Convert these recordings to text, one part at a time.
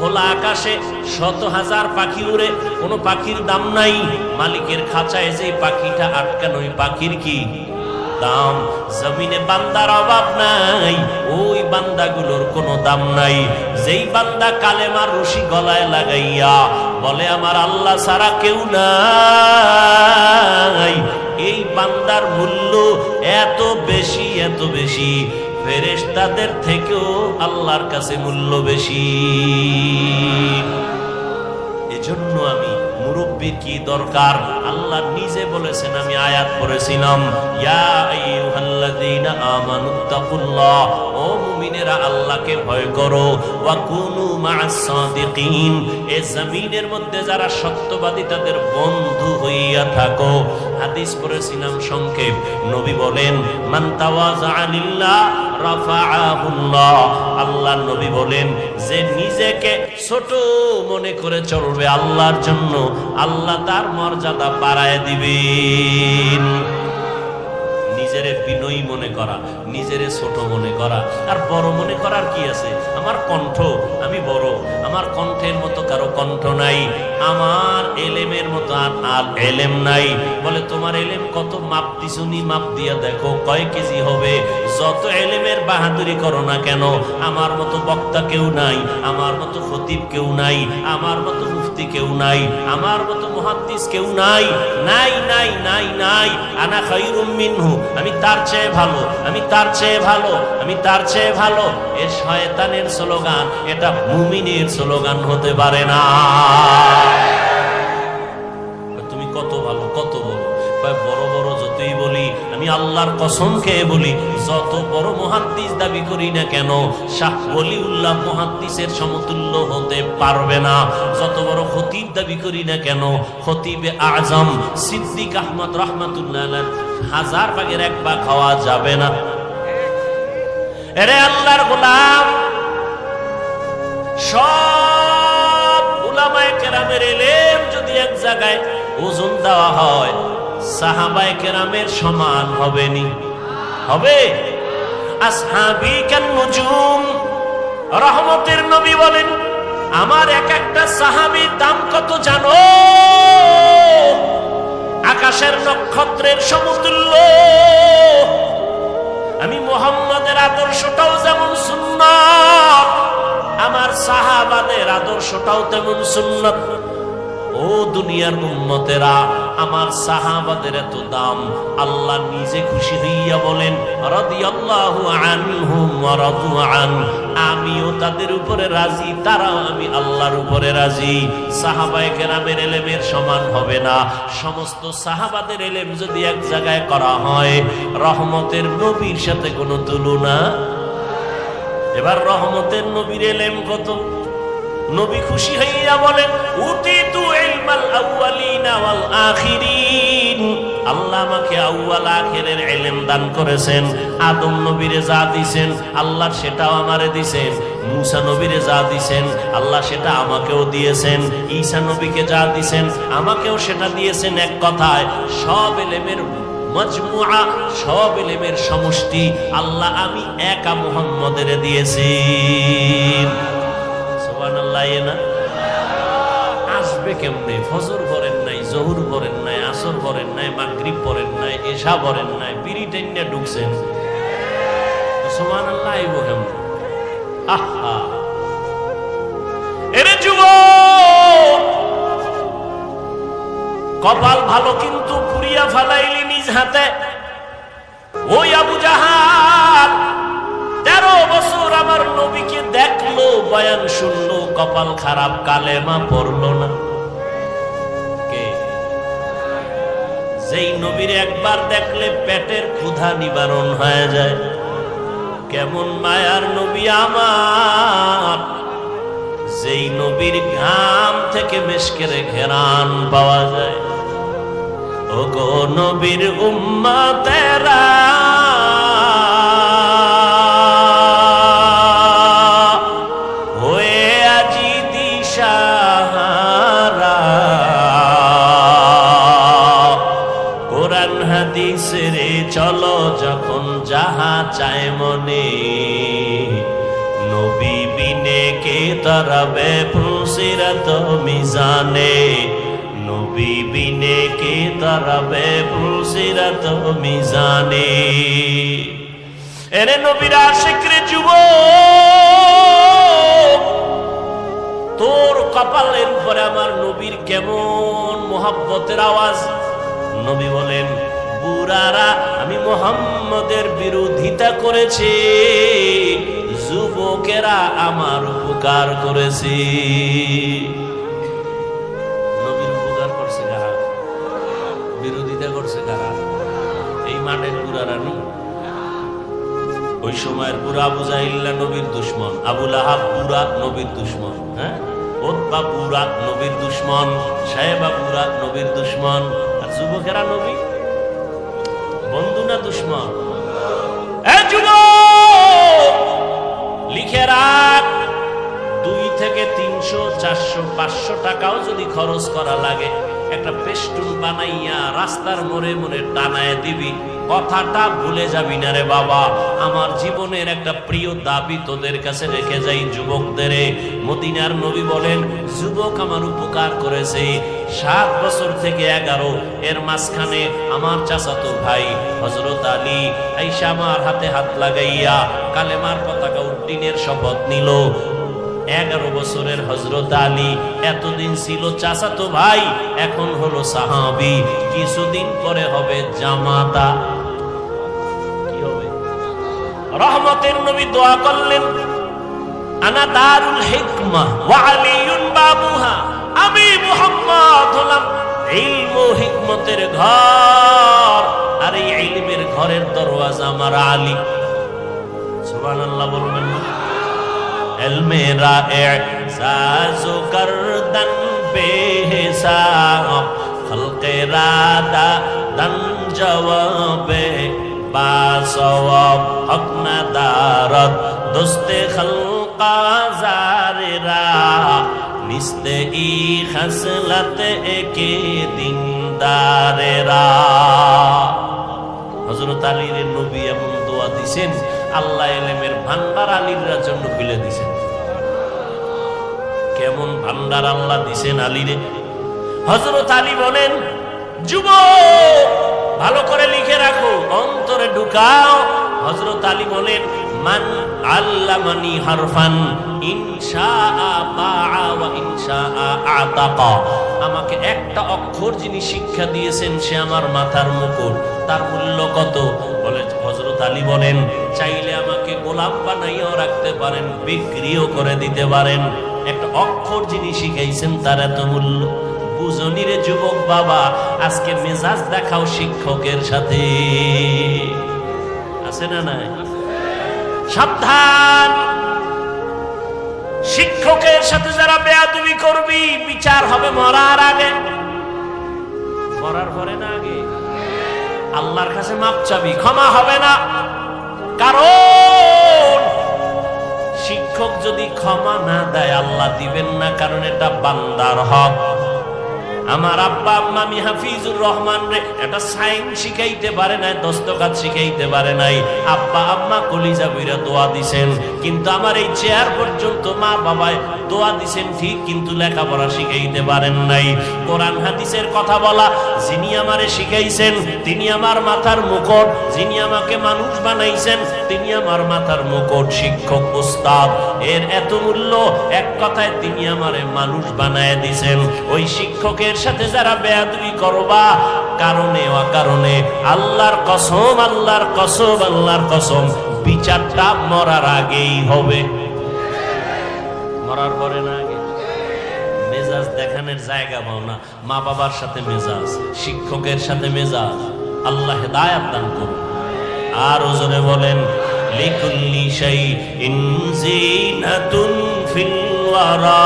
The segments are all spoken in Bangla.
খোলা আকাশে শত হাজার পাখি উড়ে, কোনো পাখির দাম নাই। মালিকের খাঁচায় যে পাখিটা আটকানো, ওই পাখির কি দাম? জমিনে বান্দার অভাব নাই, ওই বান্দাগুলোর কোনো দাম নাই। যেই বান্দা কালেমার রশি গলায় লাগাইয়া বলে আমার আল্লাহ ছাড়া কেউ নাই, এই বান্দার মূল্য এত বেশি, এত বেশি, ফেরেশতাদের থেকেও আল্লাহর কাছে মূল্য বেশি। এজন্য আমি মুরব্বির কি দরকার? আল্লাহ নিজে বলেছেন, আমি আয়াত পড়েছিলাম, ইয়া আইয়ুহাল্লাযীনা আমানুত্তাকুল্লাহ, ও মুমিনেরা আল্লাহকে ভয় করো, ওয়া কুনু মা'আস সাদিকিন, এই জমিনের মধ্যে যারা সত্যবাদী তাদের বন্ধু হইয়া থাকো। হাদিস পড়েছিলাম সংক্ষেপ, নবী বলেন মান তাওয়াযা লিল্লাহ রাফাআহুল্লাহ, আল্লাহ নবী বলেন যে নিজেকে ছোট মনে করে চলবে আল্লাহর জন্য, আল্লাহ তার মর্যাদা বাড়ায় দিবেন। নিজেরে বিনয়ী মনে করা, নিজেরে ছোট মনে করা আর বড় মনে করার কি আছে? আমার কণ্ঠ, আমি বড়, আমার কণ্ঠের মতো কারো কণ্ঠ নাই, আমার এলেমের মতো আর এলেম নাই। বলে তোমার এলেম কত? মাপ দিছুনি, মাপ দিয়া দেখো কয় কেজি হবে। যত এলেমের বাহাদুরি করো না কেন, আমার মতো বক্তা কেউ নাই, আমার মতো খতিব কেউ নাই, আমার মতো মুফতি কেউ নাই, আমার মতো মুহাদ্দিস কেউ নাই, নাই নাই নাই নাই। আনা খায়রুম মিনহু, আমি তার চেয়ে ভালো, আমি তার চেয়ে ভালো, আমি তার চেয়ে ভালো। এ শয়তানের স্লোগান, এটা মুমিনের স্লোগান হতে পারে না। তুমি কত ভালো, কত বড়, বড় বড় যতই বলি, আমি আল্লাহর কসম খেয়ে বলি, যত বড় মুহাদ্দিস দাবি করি না কেন, শাহ ওলিউল্লাহ মুহাদ্দিসের সমতুল্য হতে পারবে না। যত বড় খতিব দাবি করি না কেন, খতিবে আজম সিদ্দিক আহমদ রাহমাতুল্লাহ আলাইহি 1000 ভাগের 1 ভাগ হওয়া যাবে না। এরে আল্লাহর গোলাম, সব উলামায়ে কেরামের ইলম যদি এক জায়গায় ওজন দেওয়া হয়, সাহাবায়ে কেরামের সমান হবে নি? হবে? আসহাবী কান নুজুম, রহমতের নবী বলেন আমার এক একটা সাহাবীর দাম কত জানো? আকাশের নক্ষত্রের সমতুল্য। আমি মুহাম্মাদের আদর্শটাও যেমন সুন্নাত, আমার সাহাবাদের আদর্শটাও তেমন সুন্নাত। ও দুনিয়ার উম্মতেরা, আমার সাহাবাদের এত দাম, আল্লাহ নিজে খুশি হইয়া বলেন রাদিয়াল্লাহু আনহুম ওয়া রাদু আন, আমিও তাদের উপরে রাজি, তারাও আমি আল্লাহর উপরে রাজি। সাহাবায়ে কেরামের ইলমের সমান হবে না। সমস্ত সাহাবাদের ইলম যদি এক জায়গায় করা হয়, রহমতের নবীর সাথে কোনো তুলনা। এবার রহমতের নবীর ইলম কত? নবী খুশি হইয়া বলেন উতিতু ইলমাল আউয়ালিনা ওয়াল আখিরিন, আল্লাহ আমাকে আউয়াল আখিরের ইলম দান করেছেন। আদম নবীরে যা দিবেন আল্লাহ সেটাও আমারে দিবেন, মুসা নবীরে যা দিবেন আল্লাহ সেটা আমাকেও দিয়েছেন, ঈসা নবীকে যা দিবেন আমাকেও সেটা দিয়েছেন। এক কথায় সব ইলমের মজমুআ, সব ইলমের সমষ্টি আল্লাহ আমি একা মুহাম্মদের দিয়েছি। আসবে কেমনে? ফজর পড়েন নাই, জোহর পড়েন নাই, আসর পড়েন নাই, মাগরিব পড়েন নাই, এশা পড়েন নাই, বিড়ি টেনে ঢুকছেন, সুবহানাল্লাহ আইবো কেমনে? আহা এরে যুবক, কপাল ভালো কিন্তু পুড়িয়া ফালাইলি নিজ হাতে। ওই আবু জাহাল 13 বছর আমার নবীকে দেখলো, বয়ান শুনলো, কপাল খারাপ, কালেমা পড়লো না। কে? যেই নবীর একবার দেখলে পেটের ক্ষুধা নিবারণ হয়ে যায়। কেমন মায়ার নবী আমার, যেই নবীর ঘাম থেকে মেশকের ঘেরান পাওয়া যায়। ও গো নবীর উম্মতেরা, হাদিসে চলো যখন যাহা চায় মনে, নবী বিনে কে দাঁড়াবে ফুলসিরাত মিজানে, নবী বিনে কে দাঁড়াবে ফুলসিরাত মিজানে। এরে নবীর আশিক রে যুবক, তোর কপালের উপরে আমার নবীর কেমন মোহাব্বতের আওয়াজ। নবী বলেন, বুড়ারা আমি মুহাম্মদের বিরোধিতা করেছি, যুবকেরা আমার উপকার করেছে। নবীর উপকার করছে কারা? বিরোধিতা করছে কারা? এই মাঠের বুড়ারা নি। ওই সময়ের বুড়া আবু জাহিল্লা নবীর দুশ্মন, আবু লাহাব বুড়া নবীর দুশ্মন, হ্যাঁ, ওতবা বুড়া নবীর দুশ্মন, সাহেবা বুড়া নবীর দুশ্মন, আর যুবকেরা নবী বন্ধু না দুশ্মন? লিখে রাখ, 2 থেকে 300, 400, 500 টাকাও যদি খরচ করা লাগে, একটা পেস্টুন বানাইয়া রাস্তার মোড়ে মোড়ে টানায় দিবি, কথাটা ভুলে যাবি না রে বাবা। আমার জীবনের একটা প্রিয় দাবি তোদের কাছে রেখে যাই যুবকদের। মদিনার নবী বলেন, যুবক আমার উপকার করেছে 7 বছর থেকে 11, এর মাঝখানে আমার চাচাতো ভাই হযরত আলী আয়েশা আমার হাতে হাত লাগাইয়া কালেমার পতাকা উড্ডীনের শপথ নিল। 11 বছরের হযরত আলী এতদিন ছিল চাচাতো ভাই, এখন হলো সাহাবী, কিছুদিন পরে হবে জামাতা। কি হবে? রহমতের নবী দোয়া করলেন, আনা দারুল হিকমাহ ওয়া আলীউন বাবুহা, আমি মুহাম্মদ হলাম ইলম ও হিকমতের ঘর, আর এই ইলমের ঘরের দরওয়াজা আমার আলী। সুবহানাল্লাহ বলবেন না? মেরা এহসাসো করদন বেহিসাব, খলকে রাদা দন জওয়াবে বাসওয়াব, হক না দারত দোস্তে খলকা জারেরা, নিস্তে ই খসলত একে দিনদারেরা। হযরত আলীর নবী এমন দোয়া দিছেন, আল্লাহ ইলমের ভান্ডার আলীর জন্য খুলে দিছেন। কেমন ভান্ডার আল্লাহ দিছেন আলীরে। হযরত আলী বলেন, যুবক ভালো করে লিখে রাখো, অন্তরে ঢুকাও। হযরত আলী বলেন, মান আল্লামানি হারফান ইনশাআ বাআ ওয়া ইনশাআ আতাকা, আমাকে একটা অক্ষর যিনি শিক্ষা দিয়েছেন সে আমার মাথার মুকুট, তার মূল্য কত? বলে হযরত আলী বলেন, চাইলে আমাকে গোলাম বানাইয়াও রাখতে পারেন, বিক্রিও করে দিতে পারেন, একটা অক্ষর যিনি শিখাইছেন তার এত মূল্য। বুঝনি রে যুবক বাবা, আজকে মেজাজ দেখাও শিক্ষকের সাথে, আছে না নাই? সাবধান, শিক্ষকের সাথে যারা বেয়াদবি করবি, বিচার হবে মরার আগে। মরার পরে না আগে? আল্লাহর কাছে মাপ চাবি, ক্ষমা হবে না। কারণ শিক্ষক যদি ক্ষমা না দেয় আল্লাহ দিবেন না, কারণ এটা বান্দার হক। আমার আব্বা আম্মা আমি হাফিজুর রহমান রে একটা সাইন শিখাইতে পারে নাই, দস্তখত শিখাইতে পারে নাই, আব্বা আম্মা কলিজা বইরা দোয়া দিছেন, কিন্তু আমার এই চেয়ার পর্যন্ত মা বাবায় দোয়া দিছেন ঠিক, কিন্তু লেখাপড়া শিখাইতে পারেন নাই। কোরআন হাদিসের কথা বলা যিনি আমারে শিখাইছেন তিনি আমার মাথার মুকুট, যিনি আমাকে মানুষ বানাইছেন তিনি আমার মাথার মুকুট। শিক্ষক উস্তাদ এর এত মূল্য, এক কথায় তিনি আমারে মানুষ বানায় দিছেন। ওই শিক্ষকের সাথে যারা বেয়াদবি করবা, কারণে অকারণে আল্লাহর কসম, আল্লাহর কসম, আল্লাহর কসম, বিচারটা মরার আগেই হবে, মরার পরে না আগে। মেজাজ দেখানোর জায়গা পাও না, মা বাবার সাথে মেজাজ, শিক্ষকের সাথে মেজাজ, আল্লাহ হেদায়েত দান করুন। আর ওজনে বলেন, লিকুল্লি শাইইন জিনাতুন ফিল ওয়ারা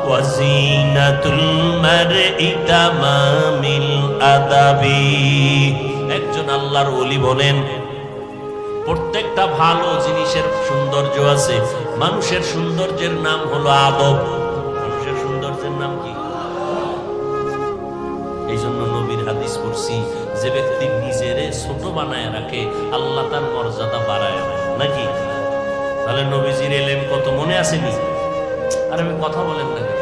ওয়া জিনাতুল মারই তামামিল আদাবি। একজন আল্লাহর ওলি বলেন, প্রত্যেকটা ভালো জিনিসের সৌন্দর্য আছে, মানুষের সৌন্দর্যের নাম হলো আদব। মানুষের সৌন্দর্যের নাম কি? এই জন্য নবীর হাদিস পড়ছি, যে ব্যক্তি নিজেরে ছোট বানায় রাখে আল্লাহ তার মর্যাদা বাড়ায় নাকি? তাহলে নবীজির এলেম কত মনে আসেনি? আর আমি কথা বলেন না কেন?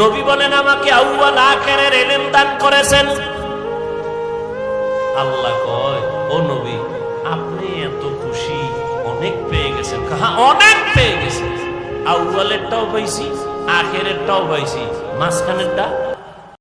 নবী বলেন আমাকে আউয়াল আখিরের ইলম দান করেছেন। আল্লাহ কয় ও নবী আপনি এত খুশি, অনেক পেয়ে গেছেন। হ্যাঁ অনেক পেয়ে গেছেন, আউয়ালেরটাও পাইছি, আখিরেরটাও পাইছি, মাঝখানেরটা